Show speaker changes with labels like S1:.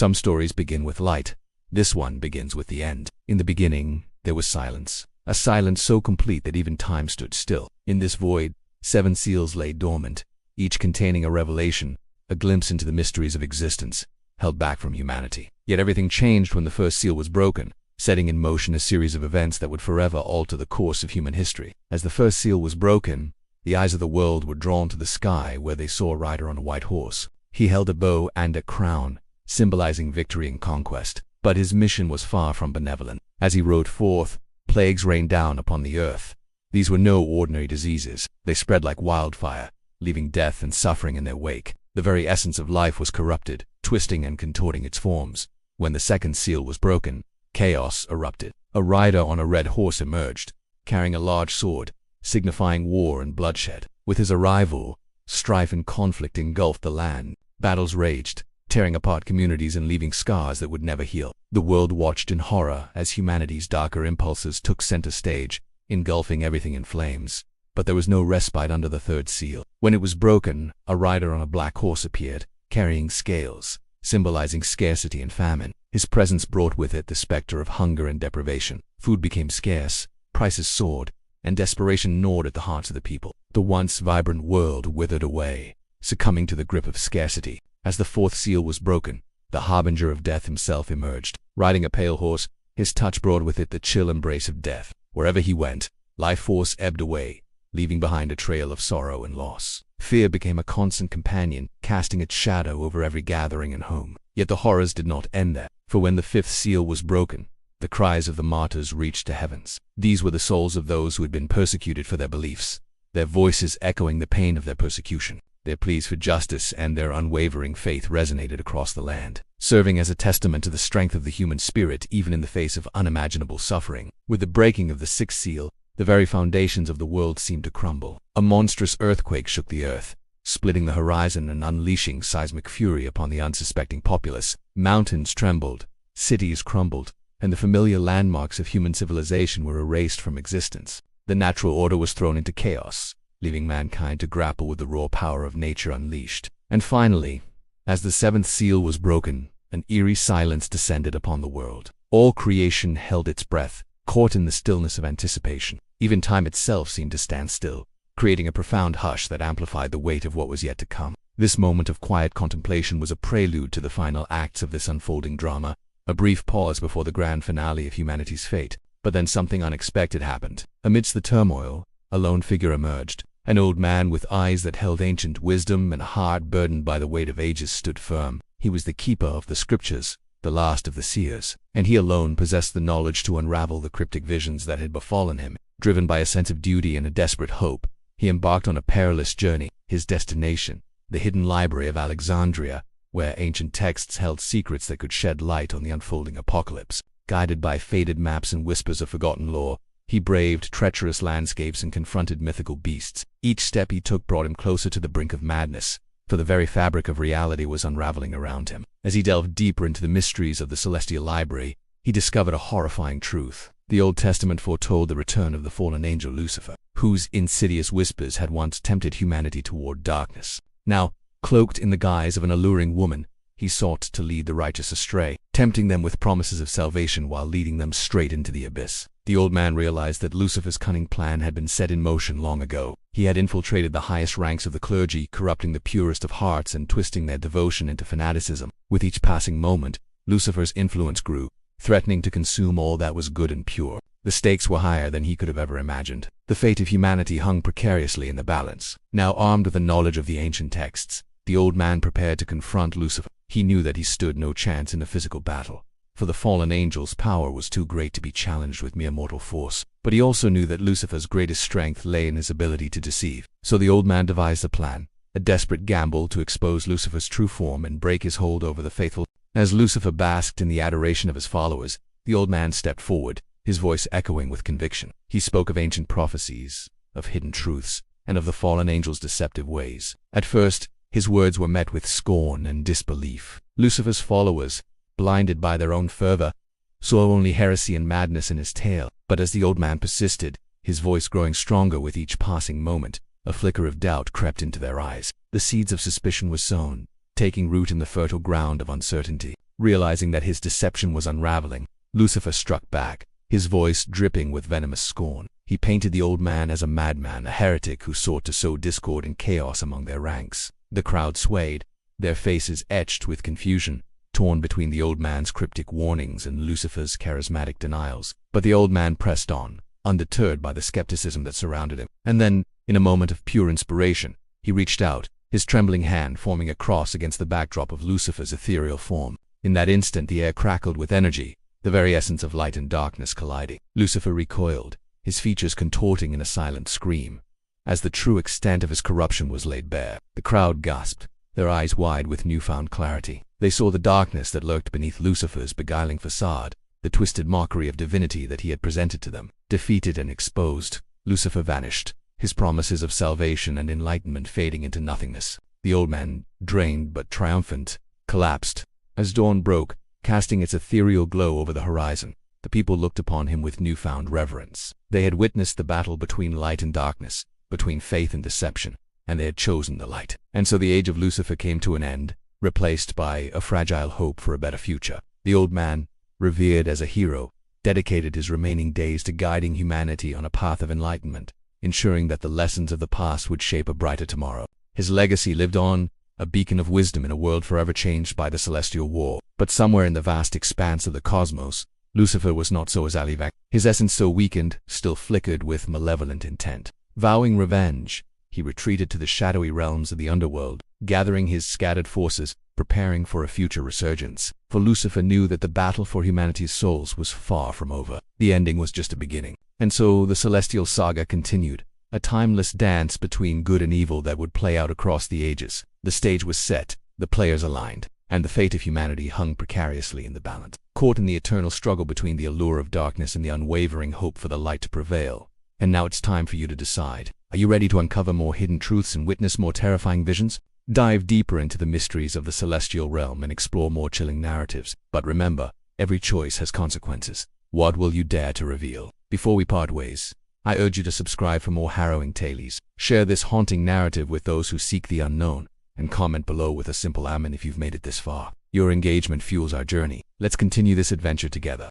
S1: Some stories begin with light. This one begins with the end. In the beginning, there was silence. A silence so complete that even time stood still. In this void, 7 seals lay dormant, each containing a revelation, a glimpse into the mysteries of existence, held back from humanity. Yet everything changed when the first seal was broken, setting in motion a series of events that would forever alter the course of human history. As the first seal was broken, the eyes of the world were drawn to the sky, where they saw a rider on a white horse. He held a bow and a crown, symbolizing victory and conquest. But his mission was far from benevolent. As he rode forth, plagues rained down upon the earth. These were no ordinary diseases. They spread like wildfire, leaving death and suffering in their wake. The very essence of life was corrupted, twisting and contorting its forms. When the second seal was broken, chaos erupted. A rider on a red horse emerged, carrying a large sword, signifying war and bloodshed. With his arrival, strife and conflict engulfed the land. Battles raged, tearing apart communities and leaving scars that would never heal. The world watched in horror as humanity's darker impulses took center stage, engulfing everything in flames. But there was no respite under the third seal. When it was broken, a rider on a black horse appeared, carrying scales, symbolizing scarcity and famine. His presence brought with it the specter of hunger and deprivation. Food became scarce, prices soared, and desperation gnawed at the hearts of the people. The once vibrant world withered away, succumbing to the grip of scarcity. As the fourth seal was broken, the harbinger of death himself emerged. Riding a pale horse, his touch brought with it the chill embrace of death. Wherever he went, life force ebbed away, leaving behind a trail of sorrow and loss. Fear became a constant companion, casting its shadow over every gathering and home. Yet the horrors did not end there, for when the fifth seal was broken, the cries of the martyrs reached the heavens. These were the souls of those who had been persecuted for their beliefs, their voices echoing the pain of their persecution. Their pleas for justice and their unwavering faith resonated across the land, serving as a testament to the strength of the human spirit even in the face of unimaginable suffering. With the breaking of the sixth seal, the very foundations of the world seemed to crumble. A monstrous earthquake shook the earth, splitting the horizon and unleashing seismic fury upon the unsuspecting populace. Mountains trembled, cities crumbled, and the familiar landmarks of human civilization were erased from existence. The natural order was thrown into chaos, leaving mankind to grapple with the raw power of nature unleashed. And finally, as the seventh seal was broken, an eerie silence descended upon the world. All creation held its breath, caught in the stillness of anticipation. Even time itself seemed to stand still, creating a profound hush that amplified the weight of what was yet to come. This moment of quiet contemplation was a prelude to the final acts of this unfolding drama, a brief pause before the grand finale of humanity's fate. But then something unexpected happened. Amidst the turmoil, a lone figure emerged. An old man with eyes that held ancient wisdom and a heart burdened by the weight of ages stood firm. He was the keeper of the scriptures, the last of the seers, and he alone possessed the knowledge to unravel the cryptic visions that had befallen him. Driven by a sense of duty and a desperate hope, he embarked on a perilous journey. His destination, the hidden library of Alexandria, where ancient texts held secrets that could shed light on the unfolding apocalypse. Guided by faded maps and whispers of forgotten lore, he braved treacherous landscapes and confronted mythical beasts. Each step he took brought him closer to the brink of madness, for the very fabric of reality was unraveling around him. As he delved deeper into the mysteries of the celestial library, he discovered a horrifying truth. The Old Testament foretold the return of the fallen angel Lucifer, whose insidious whispers had once tempted humanity toward darkness. Now, cloaked in the guise of an alluring woman, he sought to lead the righteous astray, tempting them with promises of salvation while leading them straight into the abyss. The old man realized that Lucifer's cunning plan had been set in motion long ago. He had infiltrated the highest ranks of the clergy, corrupting the purest of hearts and twisting their devotion into fanaticism. With each passing moment, Lucifer's influence grew, threatening to consume all that was good and pure. The stakes were higher than he could have ever imagined. The fate of humanity hung precariously in the balance. Now armed with the knowledge of the ancient texts, the old man prepared to confront Lucifer. He knew that he stood no chance in a physical battle, for the fallen angel's power was too great to be challenged with mere mortal force. But he also knew that Lucifer's greatest strength lay in his ability to deceive. So the old man devised a plan, a desperate gamble to expose Lucifer's true form and break his hold over the faithful. As Lucifer basked in the adoration of his followers, the old man stepped forward, his voice echoing with conviction. He spoke of ancient prophecies, of hidden truths, and of the fallen angel's deceptive ways. At first, his words were met with scorn and disbelief. Lucifer's followers, blinded by their own fervor, saw only heresy and madness in his tale. But as the old man persisted, his voice growing stronger with each passing moment, a flicker of doubt crept into their eyes. The seeds of suspicion were sown, taking root in the fertile ground of uncertainty. Realizing that his deception was unraveling, Lucifer struck back, his voice dripping with venomous scorn. He painted the old man as a madman, a heretic who sought to sow discord and chaos among their ranks. The crowd swayed, their faces etched with confusion, torn between the old man's cryptic warnings and Lucifer's charismatic denials. But the old man pressed on, undeterred by the skepticism that surrounded him. And then, in a moment of pure inspiration, he reached out, his trembling hand forming a cross against the backdrop of Lucifer's ethereal form. In that instant the air crackled with energy, the very essence of light and darkness colliding. Lucifer recoiled, his features contorting in a silent scream, as the true extent of his corruption was laid bare. The crowd gasped, their eyes wide with newfound clarity. They saw the darkness that lurked beneath Lucifer's beguiling facade, the twisted mockery of divinity that he had presented to them. Defeated and exposed, Lucifer vanished, his promises of salvation and enlightenment fading into nothingness. The old man, drained but triumphant, collapsed. As dawn broke, casting its ethereal glow over the horizon, the people looked upon him with newfound reverence. They had witnessed the battle between light and darkness, between faith and deception, and they had chosen the light. And so the age of Lucifer came to an end, replaced by a fragile hope for a better future. The old man, revered as a hero, dedicated his remaining days to guiding humanity on a path of enlightenment, ensuring that the lessons of the past would shape a brighter tomorrow. His legacy lived on, a beacon of wisdom in a world forever changed by the celestial war. But somewhere in the vast expanse of the cosmos, Lucifer was not so as Alivak. His essence so weakened, still flickered with malevolent intent. Vowing revenge, he retreated to the shadowy realms of the underworld, gathering his scattered forces, preparing for a future resurgence. For Lucifer knew that the battle for humanity's souls was far from over. The ending was just a beginning. And so the celestial saga continued, a timeless dance between good and evil that would play out across the ages. The stage was set, the players aligned, and the fate of humanity hung precariously in the balance. Caught in the eternal struggle between the allure of darkness and the unwavering hope for the light to prevail. And now it's time for you to decide. Are you ready to uncover more hidden truths and witness more terrifying visions? Dive deeper into the mysteries of the celestial realm and explore more chilling narratives. But remember, every choice has consequences. What will you dare to reveal? Before we part ways, I urge you to subscribe for more harrowing tales. Share this haunting narrative with those who seek the unknown, and comment below with a simple amen if you've made it this far. Your engagement fuels our journey. Let's continue this adventure together.